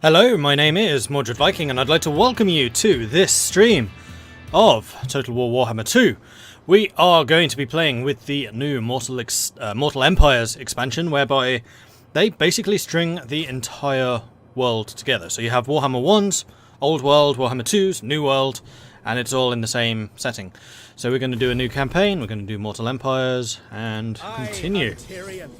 Hello, my name is Mordred Viking, and I'd like to welcome you to this stream of Total War Warhammer 2. We are going to be playing with the new Mortal Empires expansion, whereby they basically string the entire world together. So you have Warhammer 1s, Old World, Warhammer 2s, New World, and it's all in the same setting. So we're going to do a new campaign, we're going to do Mortal Empires, and continue. Tyrion,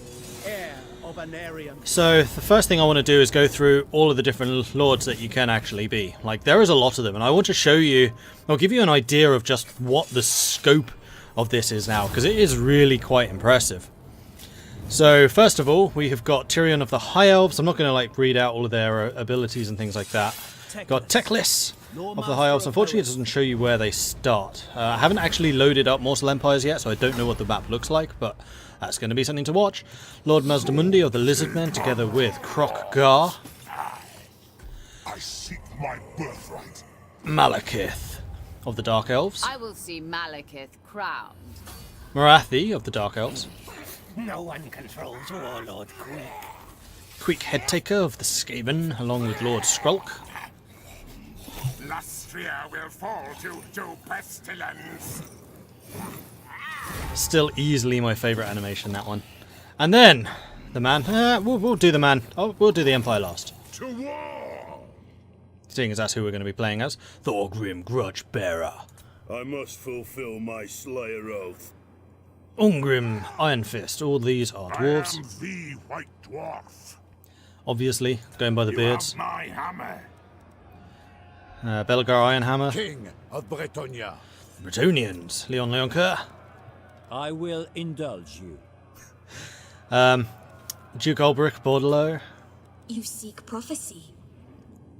heir of So the first thing I want to do is go through all of the different lords that you can actually be. Like, there is a lot of them, and I want to show you, I'll give you an idea of just what the scope of this is now, because it is really quite impressive. So first of all, we have got Tyrion of the High Elves. I'm not going to read out all of their abilities and things like that. Got Teclis of the High Elves. Unfortunately, it doesn't show you where they start. I haven't actually loaded up Mortal Empires yet, so I don't know what the map looks like, but that's going to be something to watch. Lord Mazdamundi of the Lizardmen, together with Crockgar. I seek my birthright. Malekith of the Dark Elves. I will see Malekith crowned. Marathi of the Dark Elves. No one controls Warlord Queek. Queek Headtaker of the Skaven, along with Lord Skrulk. Lustria will fall to pestilence. Still easily my favourite animation, that one. And then, the man. We'll do the man. Oh, we'll do the Empire last. To war! Seeing as that's who we're going to be playing as. Thorgrim Grudgebearer. I must fulfill my Slayer oath. Ungrim Iron Fist. All these are dwarves. I am the White Dwarf. Obviously, going by the You beards. have my hammer. Belgar Ironhammer. King of Bretonia. Bretonians. Leon Leoncoeur. I will indulge you. Duke Ulbric Bordelot. You seek prophecy.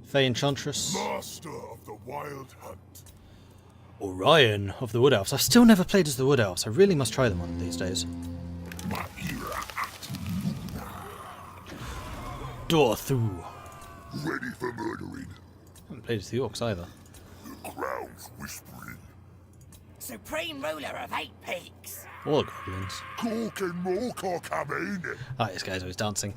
Faye Enchantress. Master of the Wild Hunt. Orion of the Wood Elves. I've still never played as the Wood Elves. I really must try them one of these days. Dorthu. Ready for murdering. Haven't played as the Orcs either. The crown's whispering. Supreme ruler of 8 peaks. All goblins. Cork and Morcock coming. Oh, this guy's always dancing.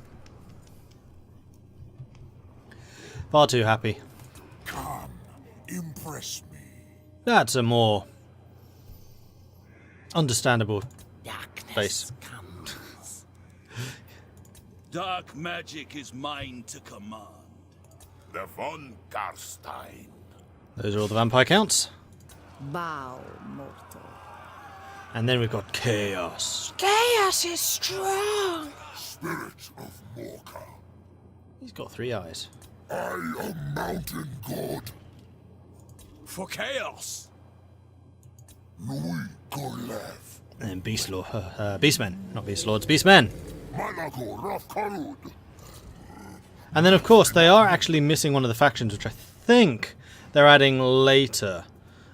Far too happy. Come, impress me. That's a more understandable Darkness face. comes. Dark magic is mine to command. The von Garstein. Those are all the vampire counts. Bow, mortal. And then we've got Chaos. Chaos is strong. Spirit of Morka. He's got 3 eyes. I am Mountain God. For chaos! Louis Gorlev. And then Beastmen. Not Beast Lords, Beastmen. Malago Rafkarud. And then, of course, they are actually missing one of the factions, which I think they're adding later.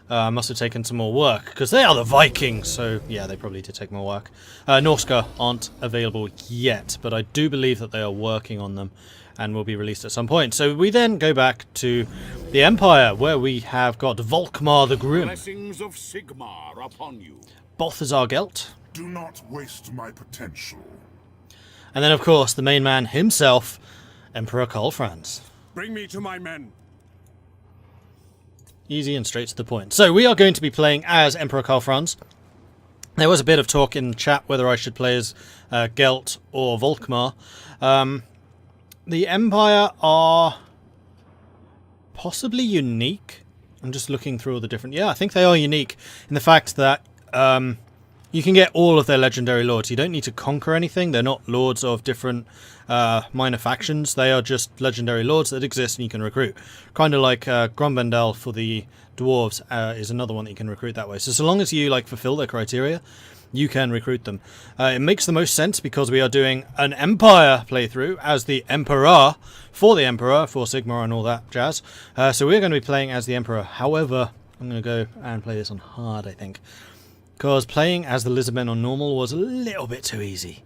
Must have taken some more work, because they are the Vikings, so yeah, they probably did take more work. Norska aren't available yet, but I do believe that they are working on them and will be released at some point. So we then go back to the Empire, where we have got Volkmar the Grim, Blessings of Sigmar upon you. Balthazar Gelt, Do not waste my potential. and then, of course, the main man himself, Emperor Karl Franz. Bring me to my men. Easy and straight to the point. So we are going to be playing as Emperor Karl Franz. There was a bit of talk in chat whether I should play as Gelt or Volkmar. The Empire are possibly unique. I'm just looking through all the different... Yeah, I think they are unique in the fact that you can get all of their legendary lords. You don't need to conquer anything. They're not lords of different minor factions. They are just legendary lords that exist and you can recruit. Kind of like Grumbendal for the dwarves is another one that you can recruit that way. So long as you fulfill their criteria, you can recruit them. It makes the most sense because we are doing an Empire playthrough as the Emperor, for Sigmar and all that jazz. So we're going to be playing as the Emperor. However, I'm going to go and play this on hard, I think. Because playing as the Lizardmen on normal was a little bit too easy.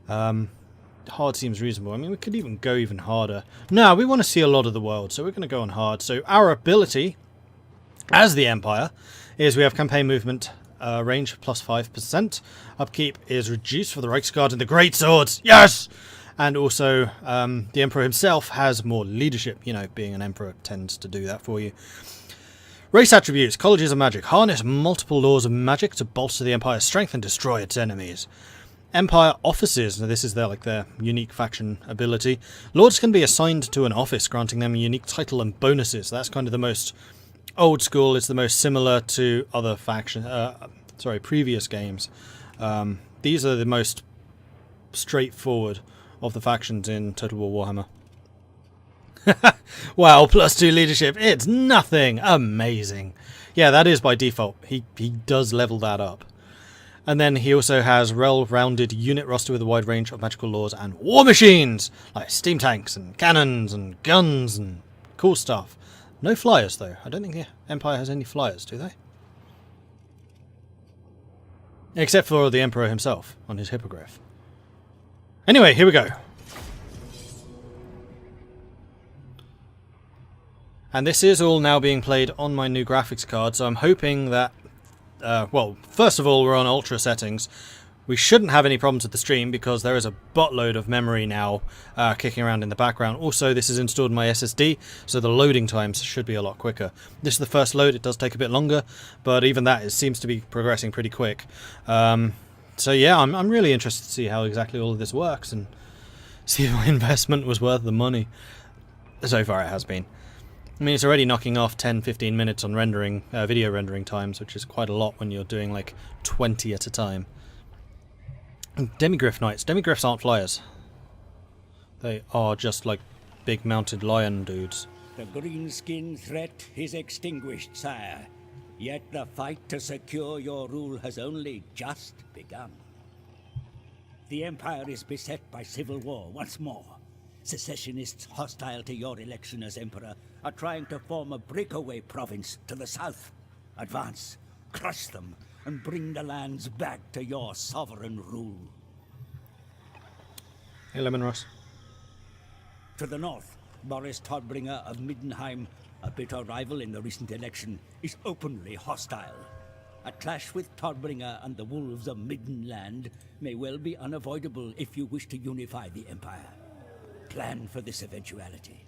Hard seems reasonable. I mean, we could even go even harder. No, we want to see a lot of the world, so we're going to go on hard. So our ability as the Empire is we have campaign movement range plus 5%. Upkeep is reduced for the Reiksguard and the Great Swords. Yes! And also, the Emperor himself has more leadership. You know, being an Emperor tends to do that for you. Race attributes. Colleges of Magic. Harness multiple laws of magic to bolster the Empire's strength and destroy its enemies. Empire offices. Now, this is their unique faction ability. Lords can be assigned to an office, granting them a unique title and bonuses. That's kind of the most old school. It's the most similar to other previous games. These are the most straightforward of the factions in Total War Warhammer. Wow, +2 leadership. It's nothing. Amazing. Yeah, that is by default. He does level that up. And then he also has well-rounded unit roster with a wide range of magical laws and war machines, like steam tanks and cannons and guns and cool stuff. No flyers, though. I don't think the Empire has any flyers, do they? Except for the Emperor himself on his hippogriff. Anyway, here we go. And this is all now being played on my new graphics card, so I'm hoping that, well, first of all, we're on ultra settings. We shouldn't have any problems with the stream because there is a buttload of memory now kicking around in the background. Also, this is installed in my SSD, so the loading times should be a lot quicker. This is the first load. It does take a bit longer, but even that, it seems to be progressing pretty quick. So yeah, I'm really interested to see how exactly all of this works and see if my investment was worth the money. So far it has been. I mean, it's already knocking off 10-15 minutes on rendering, video rendering times, which is quite a lot when you're doing like 20 at a time. Demigryph Knights. Demigryphs aren't flyers. They are just like big mounted lion dudes. The greenskin threat is extinguished, sire. Yet the fight to secure your rule has only just begun. The Empire is beset by civil war once more. Secessionists hostile to your election as Emperor are trying to form a breakaway province to the south. Advance, crush them, and bring the lands back to your sovereign rule. Hey, Lemon Ross. To the north, Boris Todbringer of Middenheim, a bitter rival in the recent election, is openly hostile. A clash with Todbringer and the wolves of Middenland may well be unavoidable if you wish to unify the Empire. Plan for this eventuality.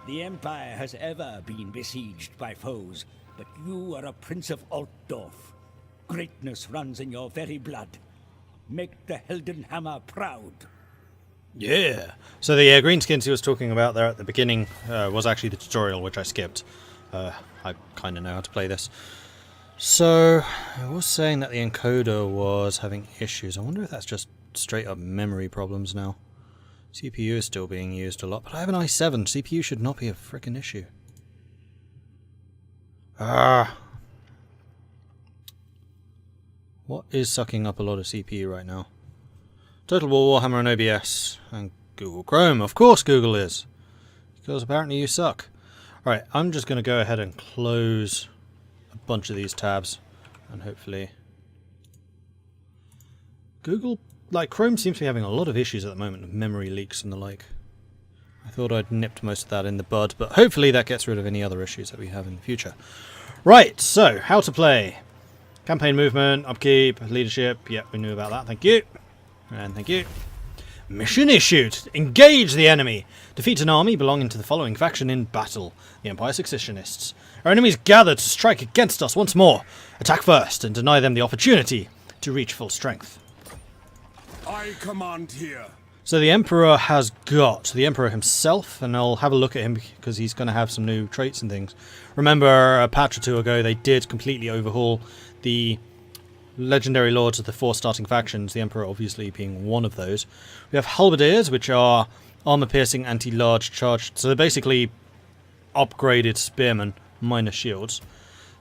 The Empire has ever been besieged by foes, but you are a Prince of Altdorf. Greatness runs in your very blood. Make the Heldenhammer proud. Yeah. So the greenskins he was talking about there at the beginning was actually the tutorial, which I skipped. I kind of know how to play this. So I was saying that the encoder was having issues. I wonder if that's just straight up memory problems now. CPU is still being used a lot, but I have an i7. CPU should not be a frickin' issue. What is sucking up a lot of CPU right now? Total War Warhammer and OBS. And Google Chrome. Of course Google is. Because apparently you suck. Alright, I'm just going to go ahead and close a bunch of these tabs. And hopefully... Google... Like, Chrome seems to be having a lot of issues at the moment of memory leaks and the like. I thought I'd nipped most of that in the bud, but hopefully that gets rid of any other issues that we have in the future. Right, so, how to play. Campaign movement, upkeep, leadership. Yep, we knew about that. Thank you. And thank you. Mission issued. Engage the enemy. Defeat an army belonging to the following faction in battle. The Empire Secessionists. Our enemies gather to strike against us once more. Attack first and deny them the opportunity to reach full strength. I command here. So the Emperor has got the Emperor himself, and I'll have a look at him because he's going to have some new traits and things. Remember, a patch or two ago, they did completely overhaul the legendary lords of the 4 starting factions, the Emperor obviously being one of those. We have halberdiers, which are armor-piercing, anti-large charge. So they're basically upgraded spearmen, minus shields.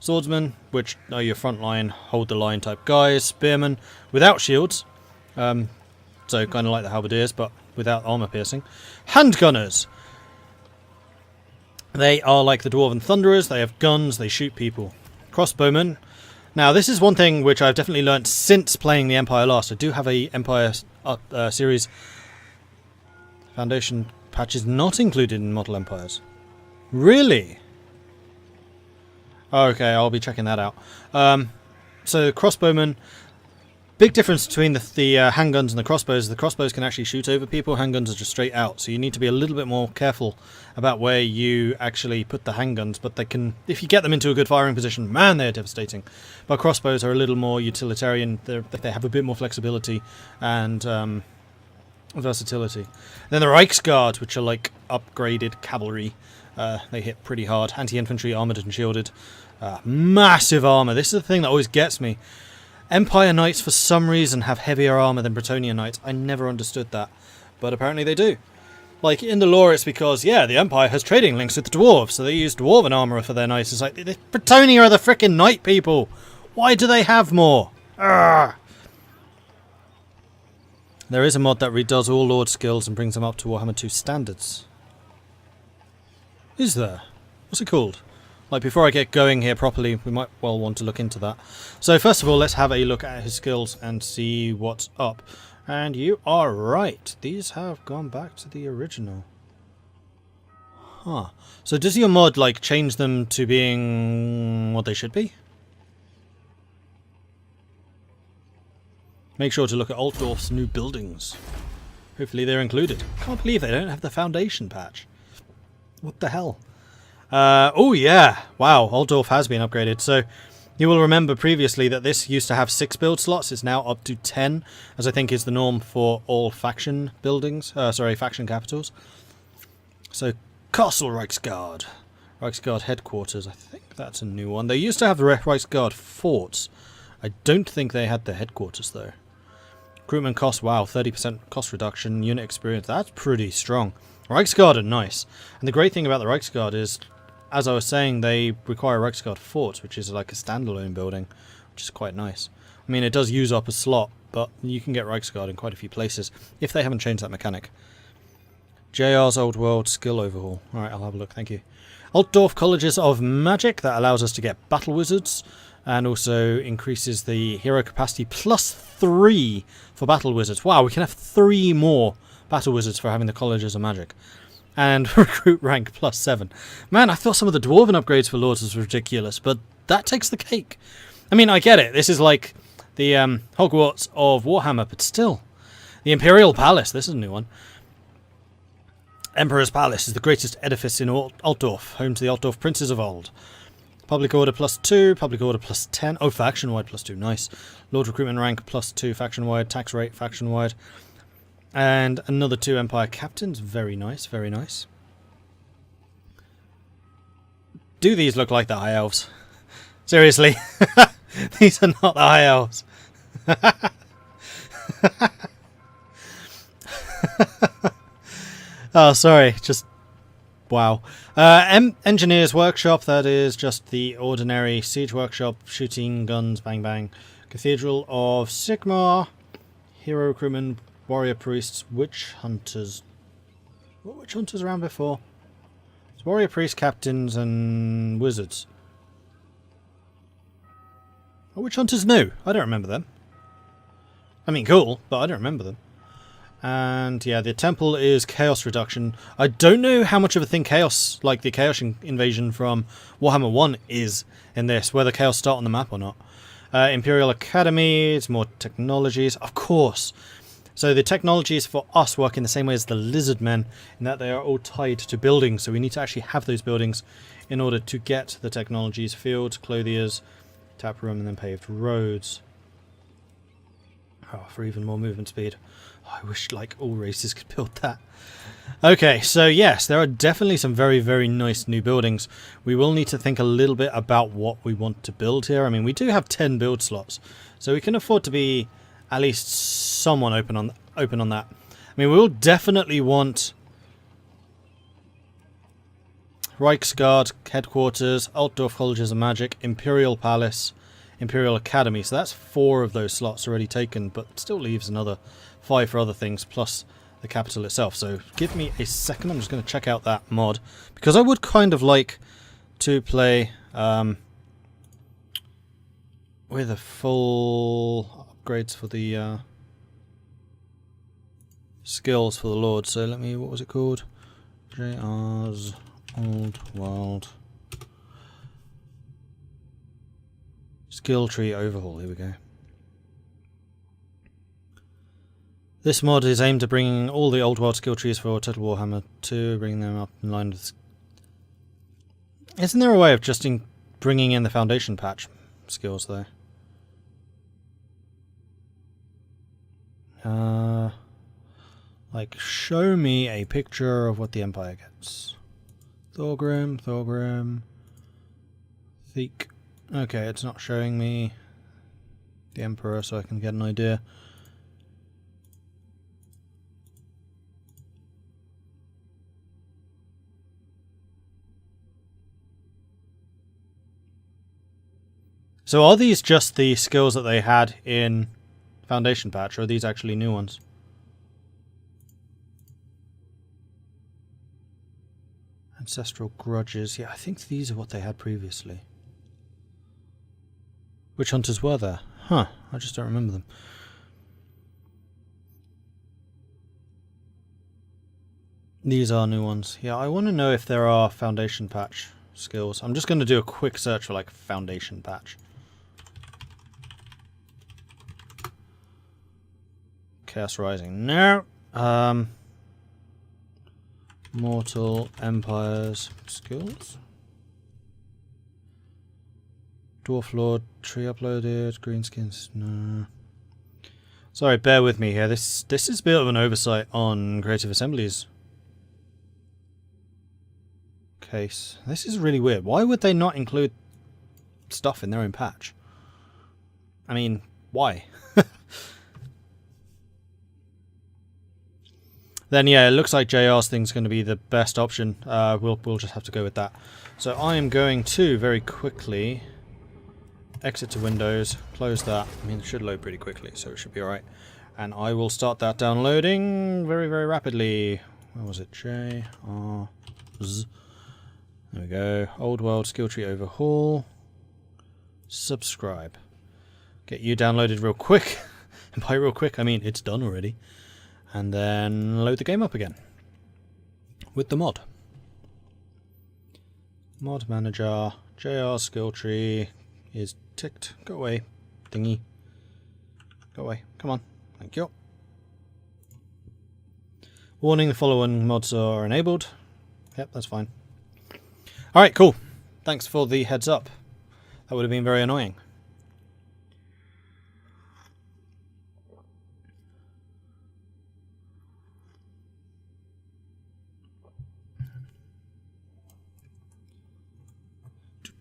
Swordsmen, which are your frontline, hold-the-line type guys. Spearmen, without shields. So kind of like the halberdiers, but without armor-piercing. Handgunners. They are like the Dwarven Thunderers. They have guns, they shoot people. Crossbowmen. Now, this is one thing which I've definitely learnt since playing the Empire last. I do have a Empire series Foundation patches not included in Immortal Empires. Really? Okay, I'll be checking that out. So, Crossbowmen, Big difference between the handguns and the crossbows. The crossbows can actually shoot over people, handguns are just straight out. So you need to be a little bit more careful about where you actually put the handguns. But they can, if you get them into a good firing position, man, they're devastating. But crossbows are a little more utilitarian. They have a bit more flexibility and versatility. Then the Reichsguard, which are like upgraded cavalry. They hit pretty hard. Anti-infantry, armoured and shielded. Massive armour. This is the thing that always gets me. Empire Knights, for some reason, have heavier armour than Bretonnian Knights. I never understood that. But apparently they do. Like, in the lore, it's because, yeah, the Empire has trading links with the Dwarves, so they use Dwarven armour for their Knights. It's like, the Bretonnia are the frickin' Knight people! Why do they have more? Arrgh! There is a mod that redoes all Lord skills and brings them up to Warhammer 2 standards. Is there? What's it called? Like, before I get going here properly, we might well want to look into that. So, first of all, let's have a look at his skills and see what's up. And you are right. These have gone back to the original. Huh. So, does your mod, like, change them to being what they should be? Make sure to look at Altdorf's new buildings. Hopefully they're included. Can't believe they don't have the foundation patch. What the hell? Oh yeah, wow, Altdorf has been upgraded. So you will remember previously that this used to have 6 build slots. It's now up to 10, as I think is the norm for all faction buildings. Faction capitals. So Castle Reichsguard. Reichsguard headquarters, I think that's a new one. They used to have the Reichsguard forts. I don't think they had the headquarters though. Recruitment cost, wow, 30% cost reduction. Unit experience, that's pretty strong. Reichsguard are nice. And the great thing about the Reichsguard is, as I was saying, they require Reichsguard forts, which is like a standalone building, which is quite nice. I mean, it does use up a slot, but you can get Reichsguard in quite a few places, if they haven't changed that mechanic. JR's Old World skill overhaul. Alright, I'll have a look, thank you. Altdorf Colleges of Magic, that allows us to get battle wizards, and also increases the hero capacity +3 for battle wizards. Wow, we can have 3 more battle wizards for having the Colleges of Magic. And recruit rank +7. Man, I thought some of the dwarven upgrades for lords was ridiculous, but that takes the cake. I mean, I get it. This is like the Hogwarts of Warhammer, but still. The Imperial Palace, this is a new one. Emperor's Palace is the greatest edifice in Altdorf, home to the Altdorf princes of old. Public order +2, public order +10. Oh, faction wide +2, nice. Lord recruitment rank +2, faction wide. Tax rate, faction wide. And another 2 Empire captains. Very nice, very nice. Do these look like the High Elves? Seriously. These are not the High Elves. Oh, sorry. Just... wow. Engineer's Workshop. That is just the ordinary siege workshop. Shooting guns, bang bang. Cathedral of Sigmar. Hero recruitment. Warrior priests, witch hunters. What witch hunters around before? It's warrior priests, captains, and wizards. Are witch hunters new? I don't remember them. I mean, cool, but I don't remember them. And yeah, the temple is chaos reduction. I don't know how much of a thing chaos, like the chaos invasion from Warhammer 1 is in this, whether chaos start on the map or not. Imperial Academy, it's more technologies, of course. So the technologies for us work in the same way as the lizard men, in that they are all tied to buildings. So we need to actually have those buildings in order to get the technologies: fields, clothiers, tap room, and then paved roads. Oh, for even more movement speed. Oh, I wish like all races could build that. Okay, so yes, there are definitely some very, very nice new buildings. We will need to think a little bit about what we want to build here. I mean, we do have 10 build slots, so we can afford to be at least somewhat open on that. I mean, we will definitely want Reichsguard headquarters, Altdorf Colleges of Magic, Imperial Palace, Imperial Academy. So that's 4 of those slots already taken, but still leaves another 5 for other things, plus the capital itself. So give me a second. I'm just going to check out that mod, because I would kind of like to play with a full upgrades for the skills for the Lord. So let me, what was it called? JR's Old World Skill Tree Overhaul. Here we go. This mod is aimed at bringing all the old world skill trees for Total Warhammer 2, bringing them up in line with... Isn't there a way of just bringing in the foundation patch skills though? Like, show me a picture of what the Empire gets. Thorgrim, Theek. Okay, it's not showing me the Emperor, so I can get an idea. So are these just the skills that they had in Foundation Patch, or are these actually new ones? Ancestral Grudges. Yeah, I think these are what they had previously. Which hunters were there? Huh, I just don't remember them. These are new ones. Yeah, I want to know if there are Foundation Patch skills. I'm just going to do a quick search for, like, Foundation Patch. Chaos Rising. No. Immortal Empire's skills. Dwarf Lord tree uploaded. Greenskins. No. Sorry, bear with me here. This is a bit of an oversight on Creative Assembly's case. This is really weird. Why would they not include stuff in their own patch? I mean, why? Then yeah, it looks like JR's thing's going to be the best option. We'll just have to go with that. So I am going to very quickly exit to Windows, close that. I mean, it should load pretty quickly, so it should be alright. And I will start that downloading very, very rapidly. Where was it? J R Z. There we go. Old World Skill Tree Overhaul. Subscribe. Get you downloaded real quick. And by real quick, I mean it's done already. And then load the game up again with the mod. Mod manager, JR skill tree is ticked. Go away, thingy. Go away. Come on. Thank you. Warning: the following mods are enabled. Yep, that's fine. Alright, cool. Thanks for the heads up. That would have been very annoying.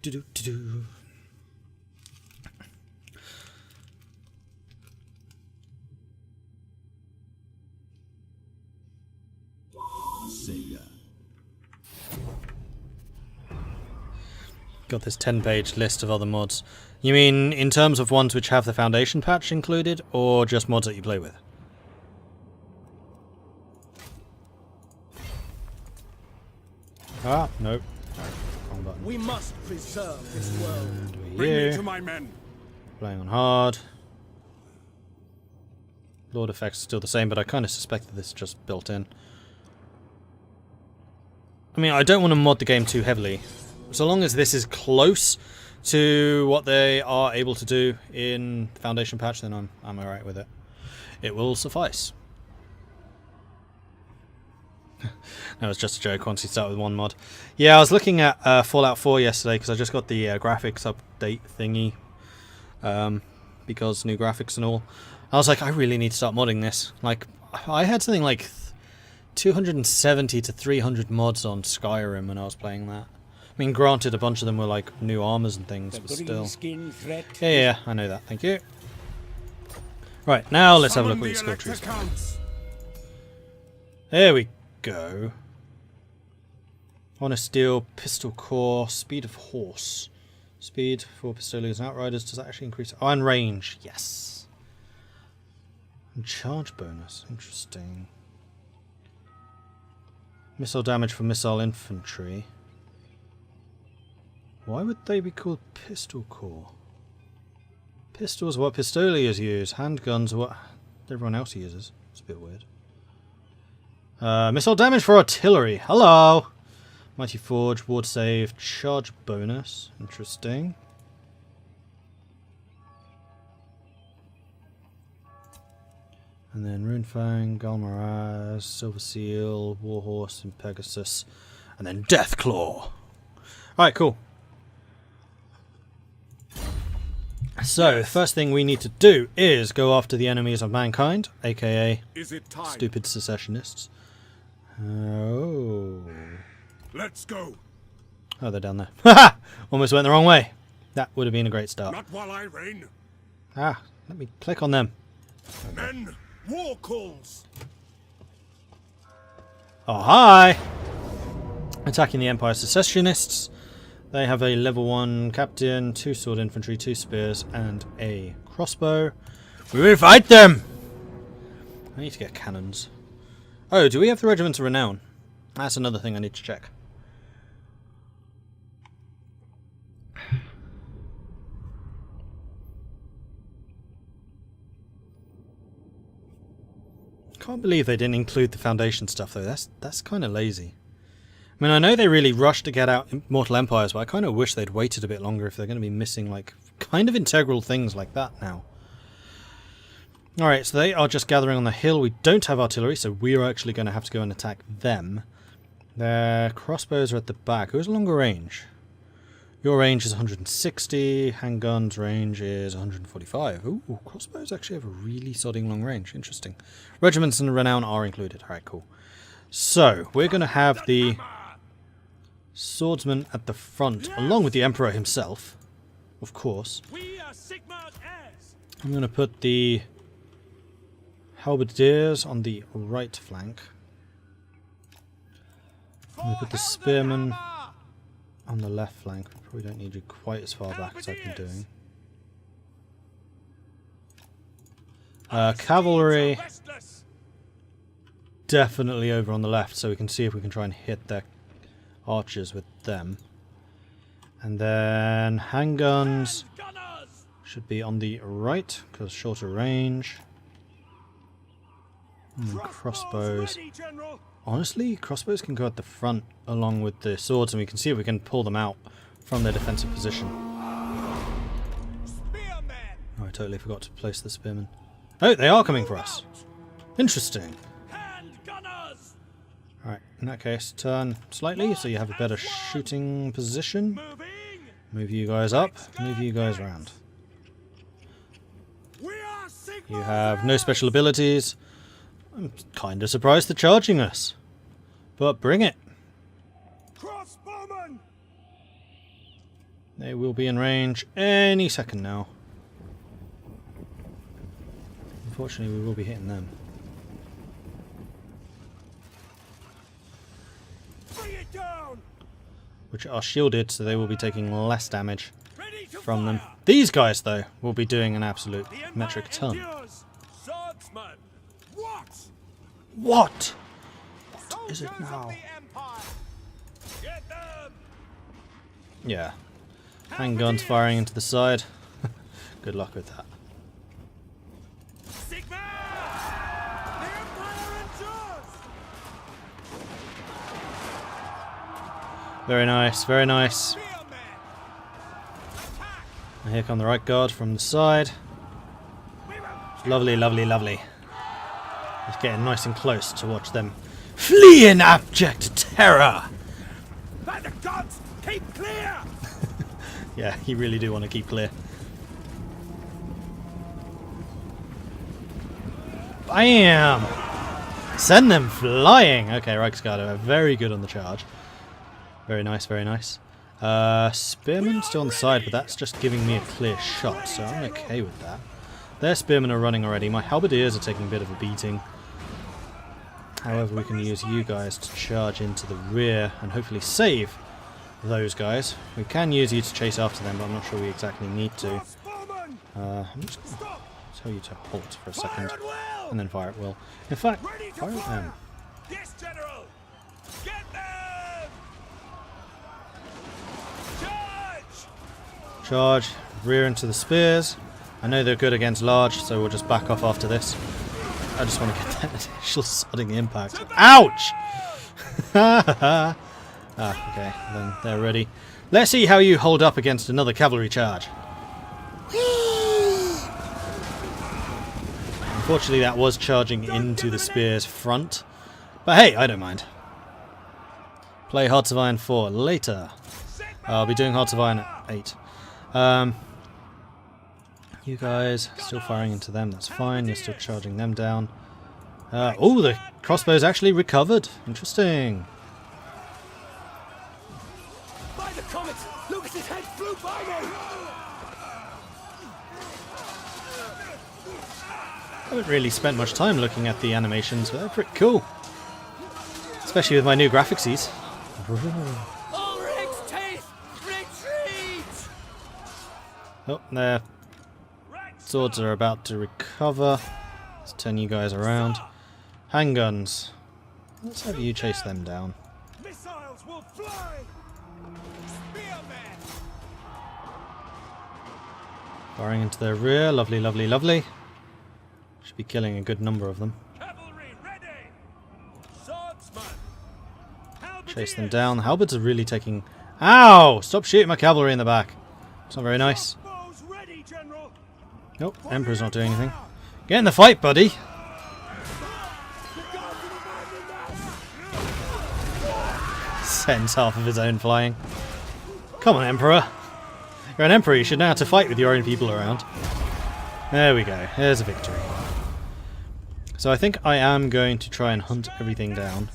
Do-do-do-do. SEGA. Got this 10-page list of other mods. You mean in terms of ones which have the Foundation patch included, or just mods that you play with? Ah, nope. Wrong button. We must preserve this world. Over Bring here. me to my men. Playing on hard. Lord effects are still the same, but I kind of suspect that this is just built in. I mean, I don't want to mod the game too heavily. So long as this is close to what they are able to do in Foundation patch, then I'm alright with it. It will suffice. No, it's just a joke once you start with one mod. Yeah, I was looking at Fallout 4 yesterday because I just got the graphics update thingy. Because new graphics and all. I was like, I really need to start modding this. Like, I had something like 270 to 300 mods on Skyrim when I was playing that. I mean, granted, a bunch of them were like new armors and things, but still. Yeah, I know that. Thank you. Right, now let's have a look at your skill trees. There we go. Honest Steel, Pistol Core, Speed of Horse. Speed for Pistoliers and Outriders. Does that actually increase? Oh, and range. Yes. And charge bonus. Interesting. Missile damage for missile infantry. Why would they be called Pistol Core? Pistols are what Pistoliers use. Handguns are what everyone else uses. It's a bit weird. Missile damage for artillery. Hello! Mighty Forge, Ward Save, Charge Bonus. Interesting. And then Runefang, Galmaraz, Silver Seal, Warhorse, and Pegasus. And then Deathclaw. Alright, cool. So, the first thing we need to do is go after the enemies of mankind, aka stupid secessionists. Oh. Let's go. Oh, they're down there. Haha! Almost went the wrong way. That would have been a great start. Not while I reign. Ah, let me click on them. Men, war calls. Oh, hi! Attacking the Empire Secessionists. They have a level 1 captain, 2 sword infantry, 2 spears, and a crossbow. We will fight them! I need to get cannons. Oh, do we have the Regiments of Renown? That's another thing I need to check. Can't believe they didn't include the Foundation stuff though. That's kind of lazy. I mean, I know they really rushed to get out Immortal Empires, but I kind of wish they'd waited a bit longer if they're going to be missing like kind of integral things like that now. Alright, so they are just gathering on the hill. We don't have artillery, so we're actually going to have to go and attack them. Their crossbows are at the back. Who has a longer range? Your range is 160, handguns range is 145. Ooh, crossbows actually have a really sodding long range. Interesting. Regiments and Renown are included. Alright, cool. So, we're going to have the swordsman at the front, along with the Emperor himself, of course. I'm going to put the halberdiers on the right flank. I'm going to put the spearmen on the left flank. We probably don't need you quite as far back as I've been doing. Cavalry definitely over on the left, so we can see if we can try and hit their archers with them. And then handguns should be on the right because shorter range. And crossbows. Honestly, crossbows can go at the front along with the swords, and we can see if we can pull them out from their defensive position. Oh, I totally forgot to place the spearmen. Oh, they are coming for us. Interesting. Alright, in that case, turn slightly so you have a better shooting position. Move you guys up, move you guys around. You have no special abilities. I'm kind of surprised they're charging us. But bring it. Crossbowmen. They will be in range any second now. Unfortunately, we will be hitting them. Bring it down. Which are shielded, so they will be taking less damage from them. These guys, though, will be doing an absolute metric ton. Swordsman. What? What? What is it now? Get them. Yeah. Handguns firing into the side. Good luck with that. Sigma! The Empire endures. Very nice, very nice. And here come the right guard from the side. Lovely, lovely, lovely. It's getting nice and close to watch them flee in abject terror. By the gods, keep clear. Yeah, you really do want to keep clear. Bam! Send them flying! Okay, Reichsgarde are very good on the charge. Very nice, very nice. Spearmen still on the side, but that's just giving me a clear shot, so I'm okay with that. Their spearmen are running already. My halberdiers are taking a bit of a beating. However, we can use you guys to charge into the rear and hopefully save those guys. We can use you to chase after them, but I'm not sure we exactly need to. I'm just going to tell you to halt for a second and then fire at will. In fact, fire at them. Yes, General. Get them. Charge. Charge, rear into the spears. I know they're good against large, so we'll just back off after this. I just want to get that initial sodding impact. Ouch! Okay, then they're ready. Let's see how you hold up against another cavalry charge. Fortunately, that was charging into the spear's front. But hey, I don't mind. Play Hearts of Iron 4 later. I'll be doing Hearts of Iron at 8. You guys still firing into them, that's fine. You're still charging them down. Oh, the crossbow's actually recovered. Interesting. By the comet! Lucas's head flew by me! I haven't really spent much time looking at the animations, but they're pretty cool. Especially with my new graphics. Ulrich's teeth! Retreat! Oh, their swords are about to recover. Let's turn you guys around. Handguns. Let's have you chase them down. Missiles will fly! Spearmen! Firing into their rear. Lovely, lovely, lovely. Should be killing a good number of them. Cavalry ready! Swordsman! Chase them down. The halberds are really taking... Ow! Stop shooting my cavalry in the back. It's not very nice. Bows ready, General! Nope, Emperor's not doing anything. Get in the fight, buddy! Sends half of his own flying. Come on, Emperor. You're an Emperor, you should know how to fight with your own people around. There we go. There's a victory. So I think I am going to try and hunt everything down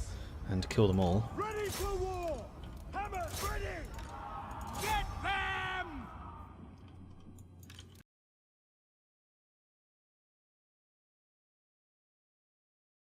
and kill them all. Ready